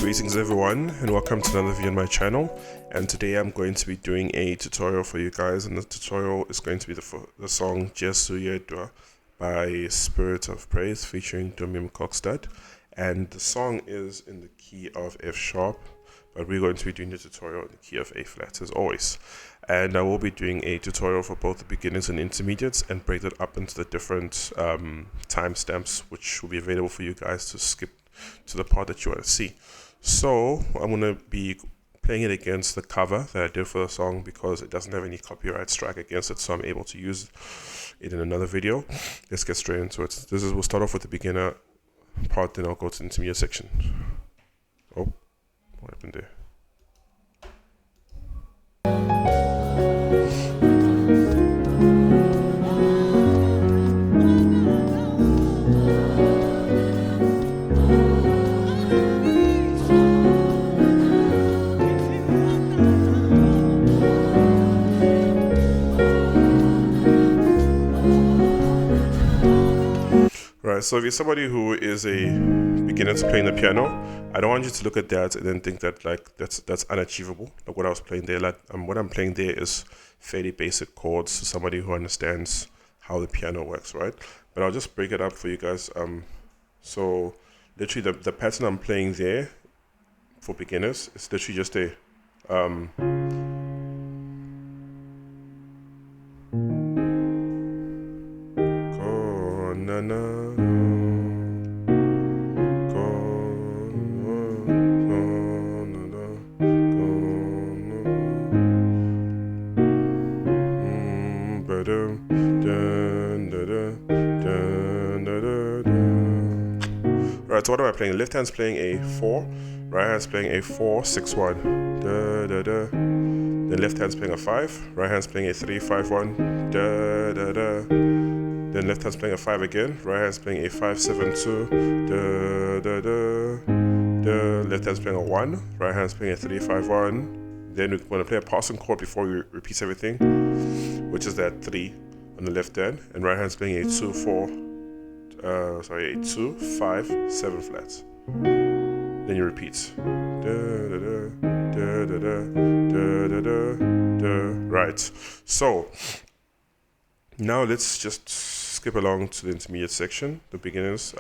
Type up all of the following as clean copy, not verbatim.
Greetings everyone, and welcome to another video on my channel. And today I'm going to be doing a tutorial for you guys, and the tutorial is going to be the song Jesu Yedwa by Spirit of Praise featuring Dumi Mkokstad. And the song is in the key of F sharp, but we're going to be doing the tutorial in the key of A flat as always. And I will be doing a tutorial for both the beginners and intermediates and break it up into the different timestamps, which will be available for you guys to skip to the part that you want to see. So I'm going to be playing it against the cover that I did for the song because it doesn't have any copyright strike against it, so I'm able to use it in another video. Let's get straight into it. We'll start off with the beginner part, then I'll go to the intermediate section. Oh, what happened there? Right, so if you're somebody who is a beginner to playing the piano, I don't want you to look at that and then think that like that's unachievable. Like what I was playing there, what I'm playing there is fairly basic chords to somebody who understands how the piano works, right? But I'll just break it up for you guys. So literally the pattern I'm playing there for beginners is literally just a Right, so what am I playing? Left hand's playing a 4, right hand's playing a 4, 6, 1. Da, da, da. Then left hand's playing a 5, right hand's playing a 3, 5, 1. Da, da, da. Then left hand's playing a 5 again, right hand's playing a 5, 7, 2. Da, da, da. Da. Left hand's playing a 1, right hand's playing a 3, 5, 1. Then we're going to play a passing chord before we repeat everything, which is that 3 on the left hand, and right hand's playing a 2, 4. A 2, 5, 7 flats. Then you repeat. Right. So now let's just skip along to the intermediate section, the beginners.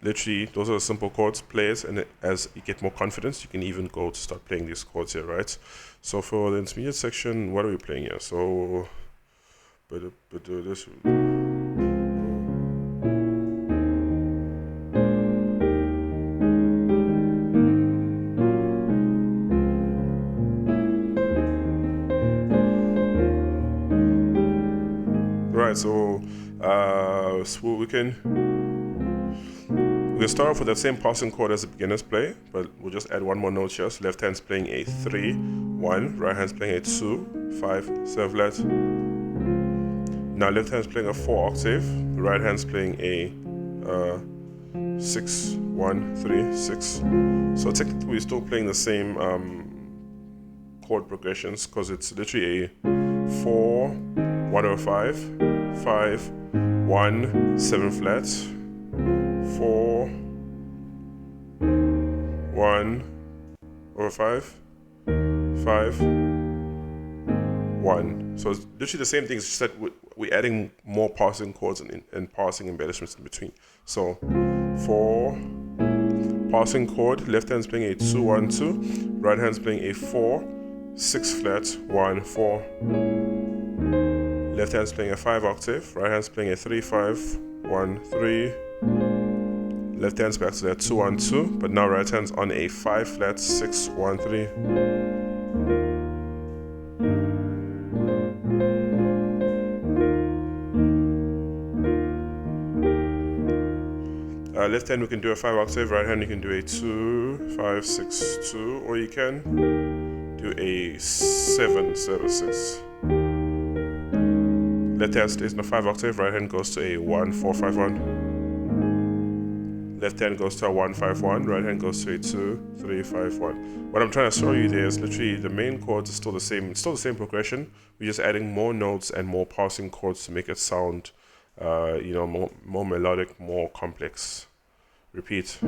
Literally, those are the simple chords. Play it, and as you get more confidence, you can even go to start playing these chords here, right? So for the intermediate section, what are we playing here? So, this. Right, so we can start off with that same passing chord as the beginners play, but we'll just add one more note here. So left hand's playing a 3, 1, right hand's playing a 2, 5, 7 flat. Now left hand's playing a 4 octave, right hand's playing a 6, 1, 3, 6. So technically we're still playing the same chord progressions because it's literally a 4, 1 over 5, 5, 1, 7 flat, 4, 1 over 5, 5, 1. So it's literally the same thing, it's just that we're adding more passing chords and passing embellishments in between. So 4, passing chord, left hand's playing a 2, 1, 2, right hand's playing a 4, 6 flat, 1, 4. Left hand's playing a 5 octave, right hand's playing a 3, 5, 1, 3. Left hand's back to that 2, 1, 2, but now right hand's on a 5 flat, 6, 1, 3. Left hand we can do a 5 octave, right hand you can do a 2, 5, 6, 2, or you can do a 7, 7, 6. Left hand stays in a 5 octave, right hand goes to a 1, 4, 5, 1. Left hand goes to a 1, 5, 1, right hand goes to a 2, 3, 5, 1. What I'm trying to show you there is literally the main chords are still the same. It's still the same progression. We're just adding more notes and more passing chords to make it sound, more melodic, more complex. Repeat.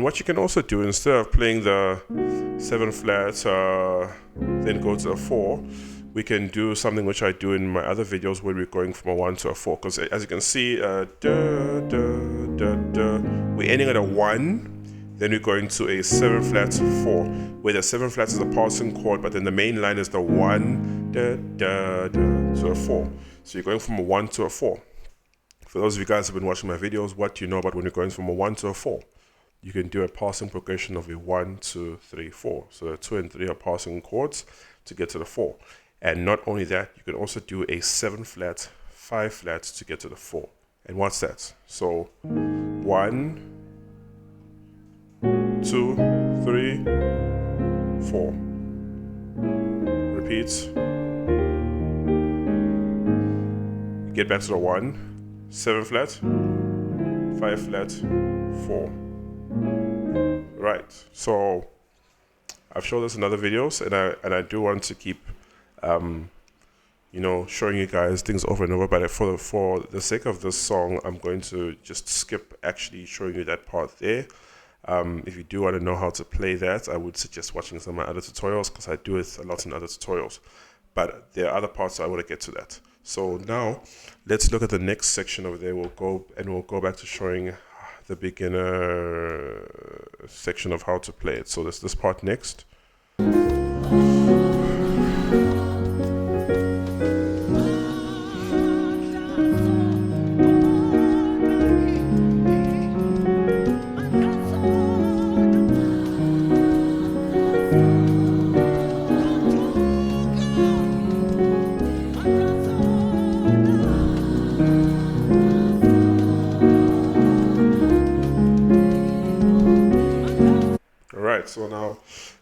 what you can also do, instead of playing the 7 flat, then go to a 4, we can do something which I do in my other videos where we're going from a 1 to a 4. Because as you can see, we're ending at a 1, then we're going to a 7 flat 4, where the 7 flat is a passing chord, but then the main line is the 1 to a 4. So you're going from a 1 to a 4. For those of you guys who have been watching my videos, what do you know about when you're going from a 1 to a 4? You can do a passing progression of a 1, 2, 3, 4. So the 2 and 3 are passing chords to get to the 4. And not only that, you can also do a 7 flat, 5 flat to get to the 4. And what's that? So 1, 2, 3, 4. Repeat. Get back to the 1, 7 flat, 5 flat, 4. Right. So I've shown this in other videos, and I do want to keep showing you guys things over and over, but for the sake of this song, I'm going to just skip actually showing you that part there. If you do want to know how to play that, I would suggest watching some of my other tutorials, because I do it a lot in other tutorials. But there are other parts, so I want to get to that. So now let's look at the next section over there. We'll go back to showing the beginner section of how to play it. So there's this part next. So now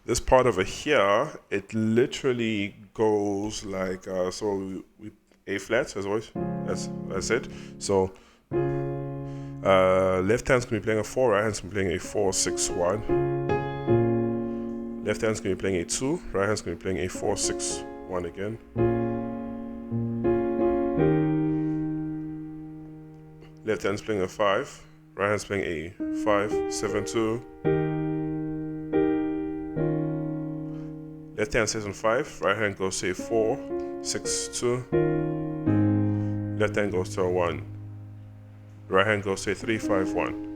this part over here, it literally goes like so we A flat as always, as I said. So left hand's gonna be playing a 4, right hand's gonna be playing a 4, 6, 1. Left hand's gonna be playing a 2, right hand's gonna be playing a 4, 6, 1 again. Left hand's playing a 5, right hand's playing a 5, 7, 2. Left hand stays on 5, right hand goes to a 4, 6, 2. Left hand goes to a 1. Right hand goes to a 3, 5, 1.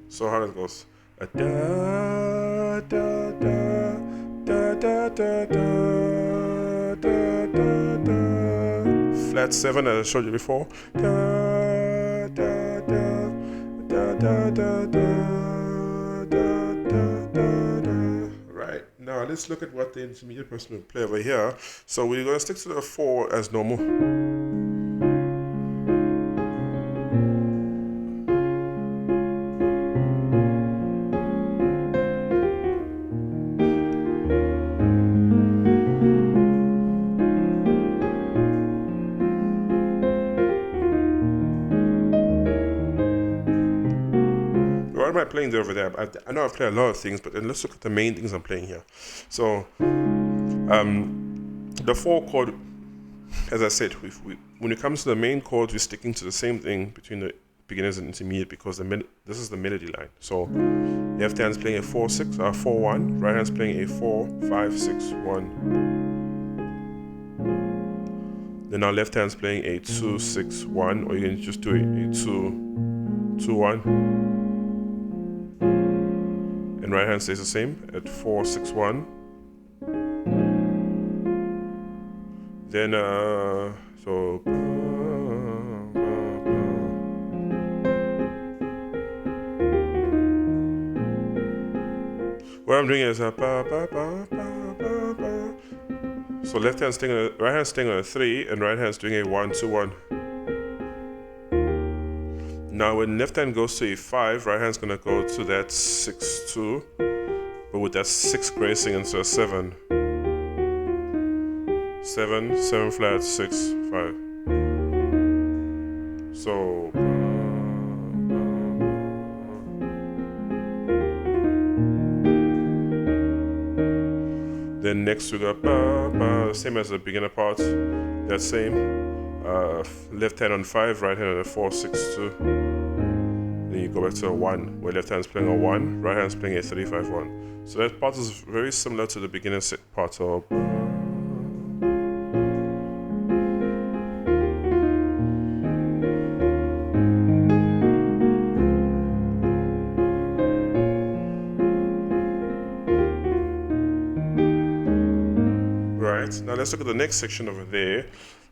So how it goes? A da da da da da da da da da. Flat 7 as I showed you before. Da da da da da da da. Now let's look at what the intermediate person will play over here. So we're going to stick to the 4 as normal. What am I playing there over there? I know I've played a lot of things, but then let's look at the main things I'm playing here. So the 4 chord, as I said, when it comes to the main chords, we're sticking to the same thing between the beginners and intermediate, because this is the melody line. So left hand's playing a 4, 6, 4, 1. Right hand's playing a 4, 5, 6, 1. Then our left hand's playing a 2, 6, 1, or you can just do a 2, 2, 1. And right hand stays the same at 4, 6, 1. Then so what I'm doing is so left hand's staying on right hand's staying on a 3, and right hand's doing a 1, 2, 1. Now when left hand goes to a 5, right hand's gonna go to that 6, 2, but with that 6 gracing into a 7. 7, 7 flat, 6, 5. So then next we got same as the beginner part. That same left hand on 5, right hand on a 4, 6, 2. Then you go back to a 1, where left hand's playing a 1, right hand's playing a 3-5-1. So that part is very similar to the beginning part of. Right, now let's look at the next section over there.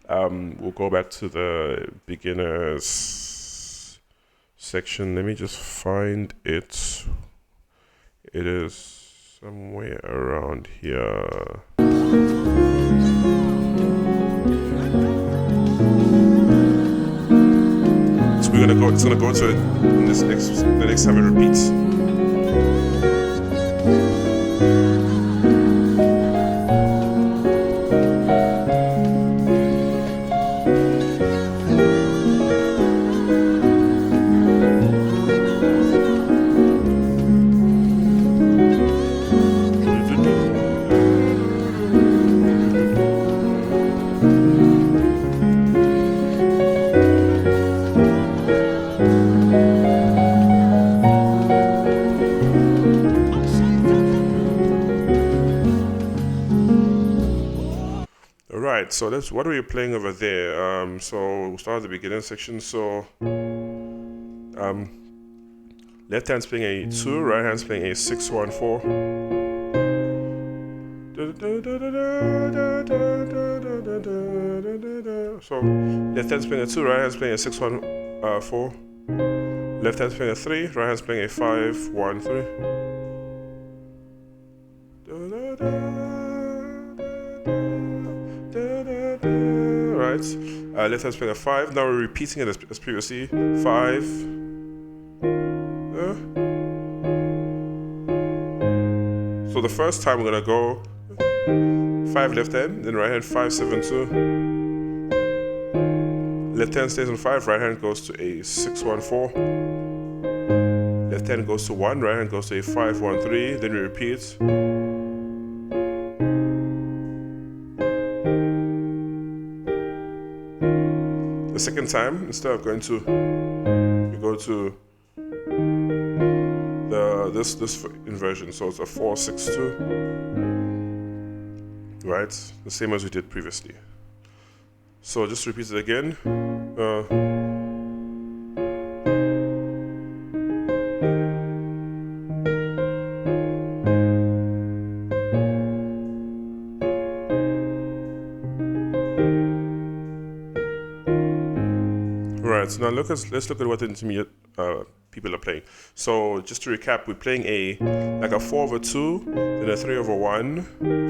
We'll go back to the beginners section. Let me just find it. It is somewhere around here. So it's gonna go to it in the next time it repeats. Alright, so what are we playing over there? So we'll start at the beginning section. So left hand's playing a 2, right hand's playing a 6-1-4. So left hand's playing a 2, right hand's playing a 6-1-4. Left hand's playing a 3, right hand's playing a 5-1-3. Left hand's playing a 5. Now we're repeating it as previously. 5. So the first time we're gonna go 5 left hand, then right hand 5-7-2. Left hand stays on 5, right hand goes to a 6-1-4. Left hand goes to 1, right hand goes to a 5-1-3. Then we repeat. The second time, instead of going to, we go to this inversion. So it's a 4-6-2, right? The same as we did previously. So just repeat it again. Right, so now let's look at what the intermediate people are playing. So just to recap, we're playing like a 4/2, then a 3/1,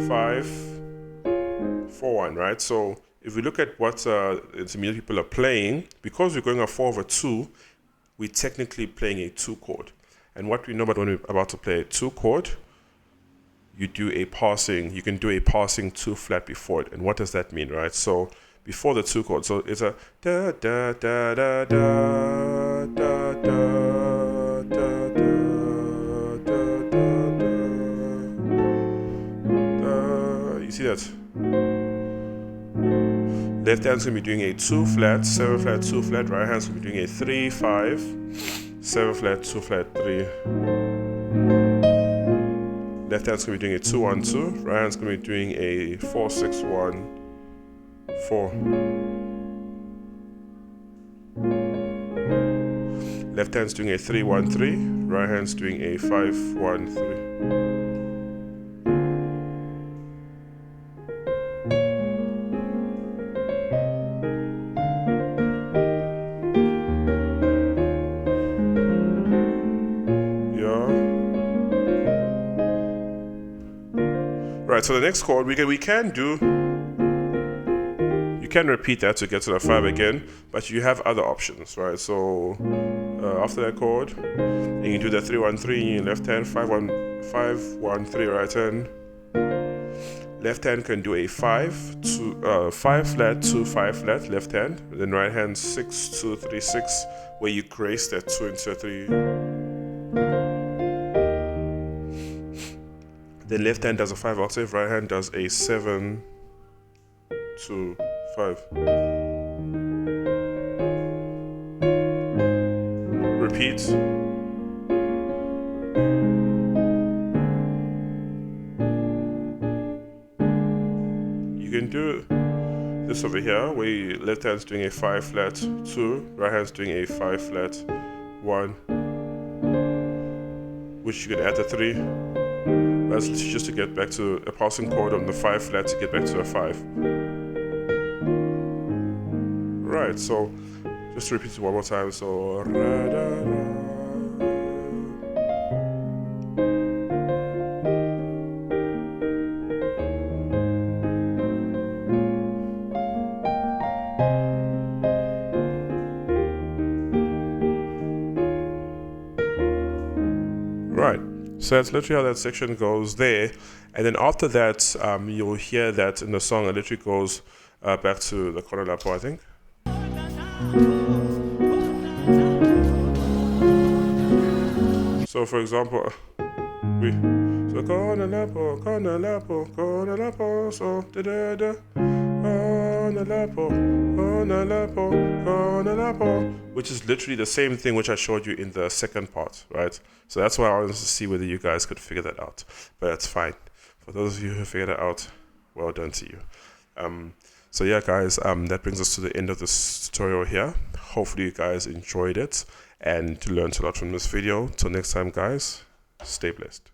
5-4-1, right? So if we look at what intermediate people are playing, because we're going a 4/2, we're technically playing a 2 chord. And what we know about when we're about to play a 2 chord, you can do a passing 2 flat before it. And what does that mean, right? So before the 2 chord, so it's a da da da da da da da da da da. You see that? Left hand's gonna be doing a 2 flat, 7 flat, 2 flat. Right hand's gonna be doing a 3-5, 7 flat, 2 flat, 3. Left hand's gonna be doing a 2-1-2. Right hand's gonna be doing a 4-6-1-4. Left hand's doing a 3-1-3. Right hand's doing a 5-1-3. Right, so the next chord we can do, you can repeat that to get to the 5 again, but you have other options, right? So after that chord, you can do the 3-1-3 in left hand, 5-1-3 right hand. Left hand can do a 5 flat, 2 5 flat left hand, then right hand 6-2-3-6, where you grace that 2 into a 3. Then left hand does a 5 octave, right hand does a 7-2-5. Repeat. can do this over here, where left hand's doing a 5 flat 2, right hand's doing a 5 flat 1, which you can add the 3. That's just to get back to a passing chord on the 5 flat to get back to a 5. Right, so just to repeat it one more time. So ra, da, da. Right, so that's literally how that section goes there, and then after that, you'll hear that in the song it literally goes back to the corner lapo, I think. So for example, so corner lapo, so da da da, corner lapo, which is literally the same thing which I showed you in the second part, right? So that's why I wanted to see whether you guys could figure that out, but that's fine. For those of you who figured it out, well done to you. So yeah, guys, that brings us to the end of this tutorial here. Hopefully you guys enjoyed it and learned a lot from this video. Till next time, guys, stay blessed.